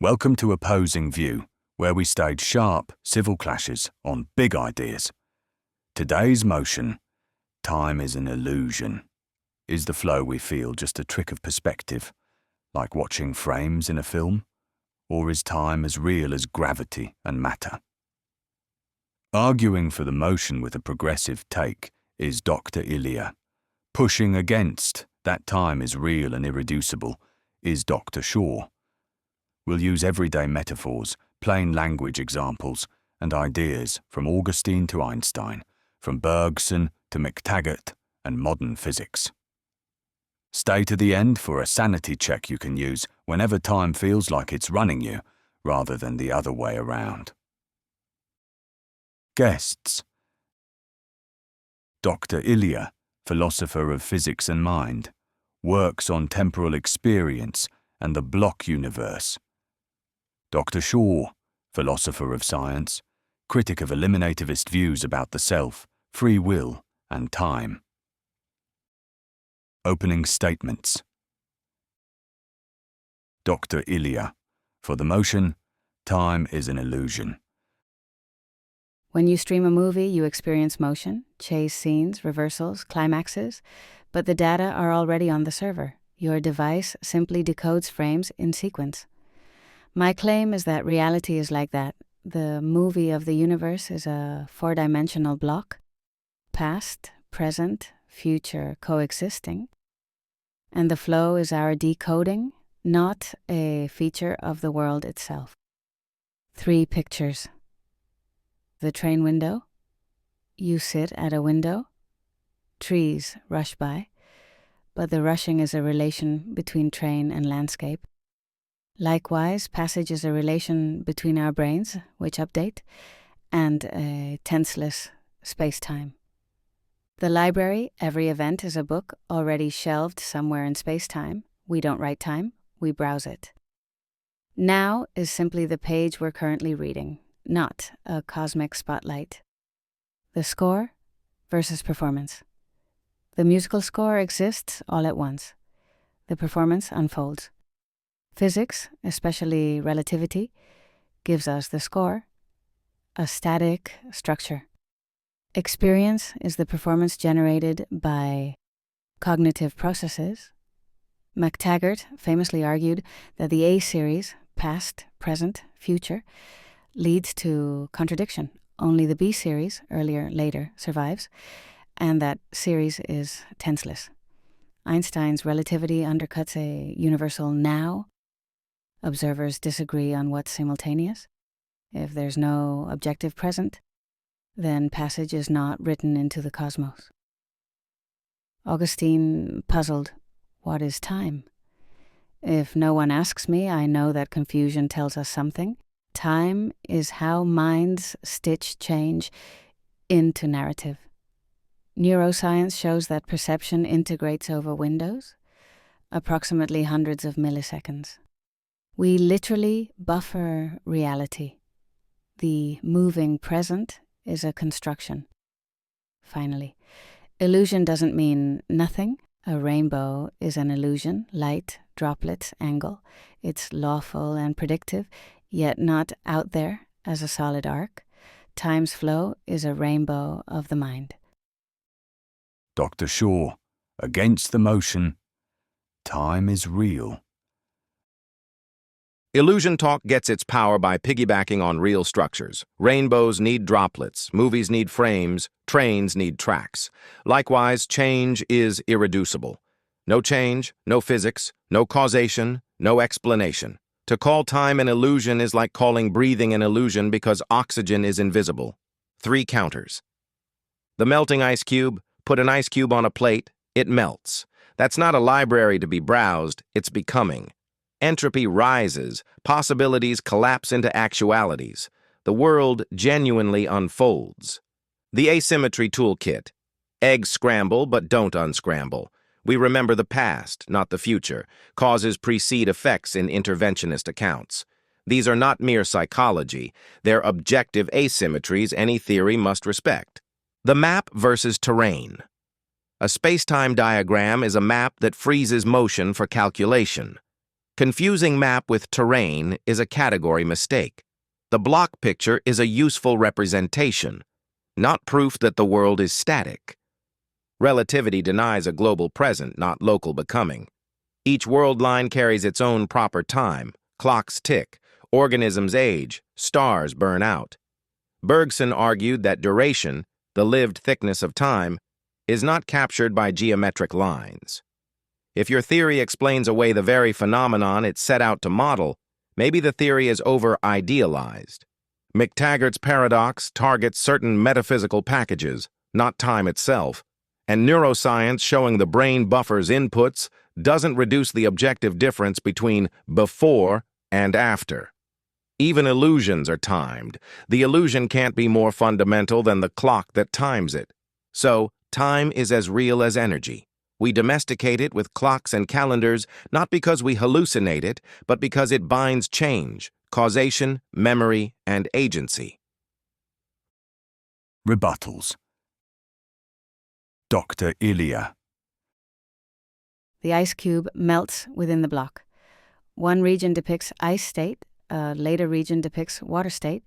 Welcome to Opposing View, where we stage sharp civil clashes on big ideas. Today's motion, time is an illusion. Is the flow we feel just a trick of perspective, like watching frames in a film? Or is time as real as gravity and matter? Arguing for the motion with a progressive take is Dr.Iliya. Pushing against that time is real and irreducible is Dr.Shaw. We'll use everyday metaphors, plain language examples, and ideas from Augustine to Einstein, from Bergson to McTaggart and modern physics. Stay to the end for a sanity check you can use whenever time feels like it's running you, rather than the other way around. Guests: Dr.Iliya, philosopher of physics and mind, works on temporal experience and the block universe. Dr. Shaw, philosopher of science, critic of eliminativist views about the self, free will, and time. Opening statements. Dr.Iliya, for the motion, time is an illusion. When you stream a movie, you experience motion, chase scenes, reversals, climaxes, but the data are already on the server. Your device simply decodes frames in sequence. My claim is that reality is like that. The movie of the universe is a four-dimensional block, past, present, future coexisting, and the flow is our decoding, not a feature of the world itself. 3 pictures. The train window. You sit at a window. Trees rush by, but the rushing is a relation between train and landscape. Likewise, passage is a relation between our brains, which update, and a tenseless spacetime. The library, every event is a book already shelved somewhere in spacetime. We don't write time, we browse it. Now is simply the page we're currently reading, not a cosmic spotlight. The score versus performance. The musical score exists all at once. The performance unfolds. Physics, especially relativity, gives us the score, a static structure. Experience is the performance generated by cognitive processes. McTaggart famously argued that the A series, past, present, future, leads to contradiction. Only the B series, earlier, later, survives, and that series is tenseless. Einstein's relativity undercuts a universal now. Observers disagree on what's simultaneous. If there's no objective present, then passage is not written into the cosmos. Augustine puzzled, what is time? If no one asks me, I know that confusion tells us something. Time is how minds stitch change into narrative. Neuroscience shows that perception integrates over windows, approximately hundreds of milliseconds. We literally buffer reality. The moving present is a construction. Finally, illusion doesn't mean nothing. A rainbow is an illusion, light, droplets, angle. It's lawful and predictive, yet not out there as a solid arc. Time's flow is a rainbow of the mind. Dr. Shaw, against the motion, time is real. Illusion talk gets its power by piggybacking on real structures. Rainbows need droplets, movies need frames, trains need tracks. Likewise, change is irreducible. No change, no physics, no causation, no explanation. To call time an illusion is like calling breathing an illusion because oxygen is invisible. 3 counters. The melting ice cube, put an ice cube on a plate, it melts. That's not a library to be browsed, it's becoming. Entropy rises, possibilities collapse into actualities. The world genuinely unfolds. The asymmetry toolkit. Eggs scramble, but don't unscramble. We remember the past, not the future. Causes precede effects in interventionist accounts. These are not mere psychology. They're objective asymmetries any theory must respect. The map versus terrain. A spacetime diagram is a map that freezes motion for calculation. Confusing map with terrain is a category mistake. The block picture is a useful representation, not proof that the world is static. Relativity denies a global present, not local becoming. Each world line carries its own proper time. Clocks tick, organisms age, stars burn out. Bergson argued that duration, the lived thickness of time, is not captured by geometric lines. If your theory explains away the very phenomenon it set out to model, maybe the theory is over-idealized. McTaggart's paradox targets certain metaphysical packages, not time itself, and neuroscience showing the brain buffers inputs doesn't reduce the objective difference between before and after. Even illusions are timed. The illusion can't be more fundamental than the clock that times it. So, time is as real as energy. We domesticate it with clocks and calendars not because we hallucinate it, but because it binds change, causation, memory, and agency. Rebuttals. Dr.Iliya. The ice cube melts within the block. One region depicts ice state, a later region depicts water state.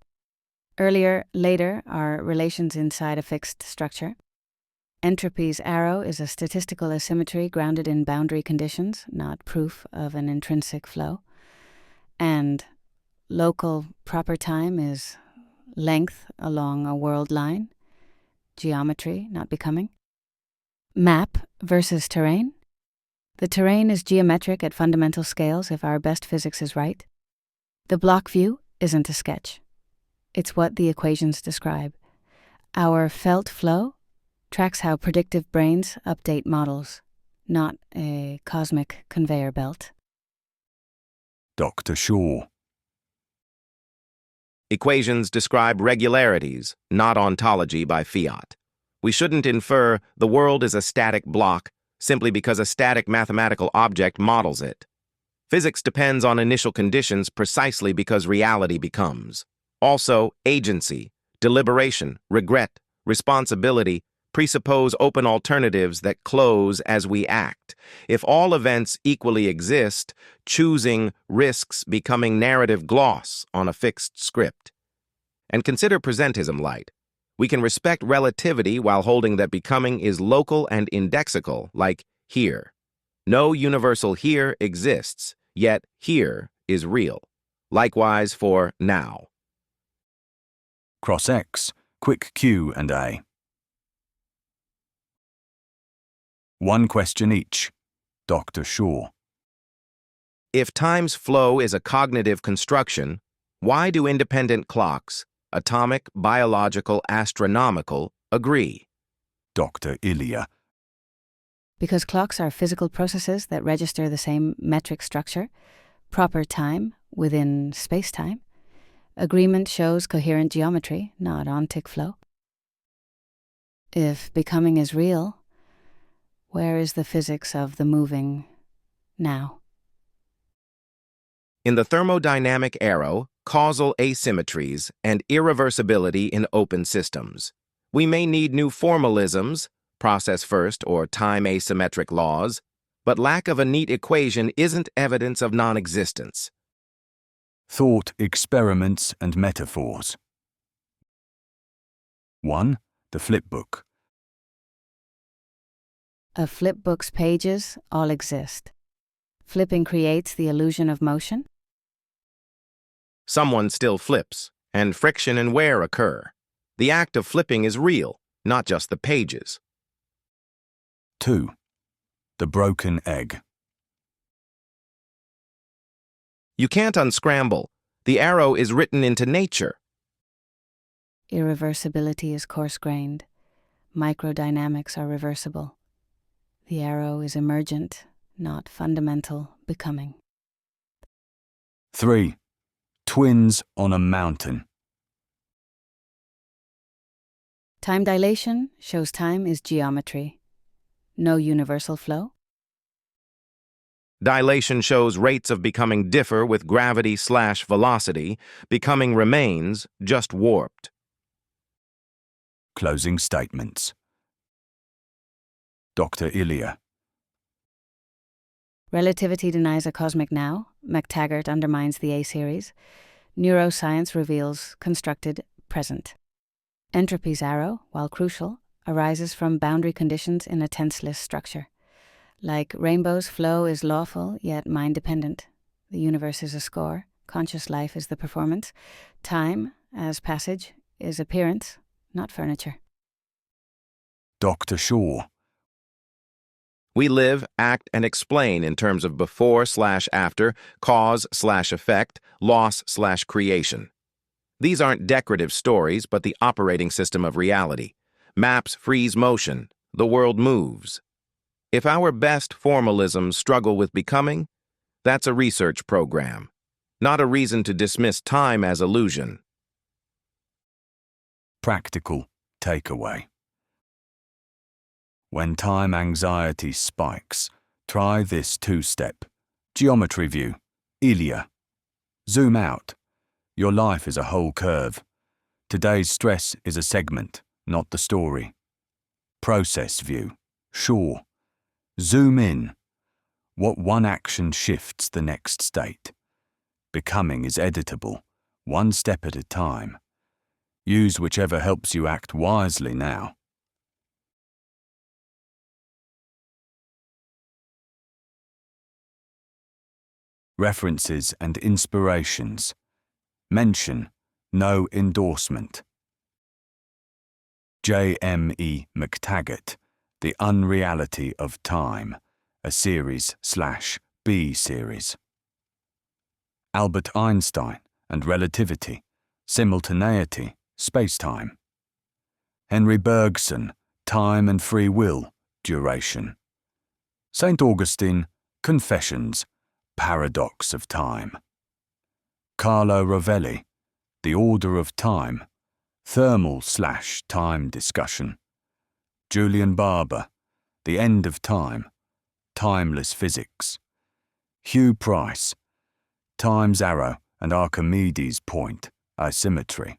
Earlier, later are relations inside a fixed structure. Entropy's arrow is a statistical asymmetry grounded in boundary conditions, not proof of an intrinsic flow. And local proper time is length along a world line, geometry, not becoming. Map versus terrain. The terrain is geometric at fundamental scales if our best physics is right. The block view isn't a sketch. It's what the equations describe. Our felt flow tracks how predictive brains update models, not a cosmic conveyor belt. Dr.Shaw. Equations describe regularities, not ontology by fiat. We shouldn't infer the world is a static block simply because a static mathematical object models it. Physics depends on initial conditions precisely because reality becomes. Also, agency, deliberation, regret, responsibility presuppose open alternatives that close as we act. If all events equally exist, choosing risks becoming narrative gloss on a fixed script. And consider presentism light. We can respect relativity while holding that becoming is local and indexical, like here. No universal here exists, yet here is real. Likewise for now. Cross X, quick Q&A. One question each. Dr. Shaw. If time's flow is a cognitive construction, why do independent clocks, atomic, biological, astronomical, agree? Dr. Iliya. Because clocks are physical processes that register the same metric structure, proper time within spacetime. Agreement shows coherent geometry, not ontic flow. If becoming is real, where is the physics of the moving now? In the thermodynamic arrow, causal asymmetries, and irreversibility in open systems. We may need new formalisms, process first or time asymmetric laws, but lack of a neat equation isn't evidence of non-existence. Thought experiments and metaphors. 1. The Flipbook. A flipbook's pages all exist. Flipping creates the illusion of motion. Someone still flips, and friction and wear occur. The act of flipping is real, not just the pages. 2. The broken egg. You can't unscramble. The arrow is written into nature. Irreversibility is coarse-grained. Microdynamics are reversible. The arrow is emergent, not fundamental becoming. 3. Twins on a mountain. Time dilation shows time is geometry. No universal flow. Dilation shows rates of becoming differ with gravity/velocity. Becoming remains, just warped. Closing statements. Dr. Iliya. Relativity denies a cosmic now. McTaggart undermines the A-series. Neuroscience reveals constructed present. Entropy's arrow, while crucial, arises from boundary conditions in a tenseless structure. Like rainbows, flow is lawful, yet mind-dependent. The universe is a score. Conscious life is the performance. Time, as passage, is appearance, not furniture. Dr. Shaw. We live, act, and explain in terms of before/after, cause/effect, loss/creation. These aren't decorative stories, but the operating system of reality. Maps freeze motion. The world moves. If our best formalisms struggle with becoming, that's a research program, not a reason to dismiss time as illusion. Practical takeaway. When time anxiety spikes, try this two-step. Geometry view. Iliya. Zoom out. Your life is a whole curve. Today's stress is a segment, not the story. Process view. Shaw. Zoom in. What one action shifts the next state. Becoming is editable, one step at a time. Use whichever helps you act wisely now. References and inspirations. Mention, no endorsement. J.M.E. McTaggart, The Unreality of Time, a series/B series. Albert Einstein and Relativity, Simultaneity, Spacetime. Henry Bergson, Time and Free Will, Duration. St. Augustine, Confessions, Paradox of Time. Carlo Rovelli, The Order of Time, Thermal/Time Discussion. Julian Barber, The End of Time, Timeless Physics. Hugh Price, Time's Arrow and Archimedes' Point, Asymmetry.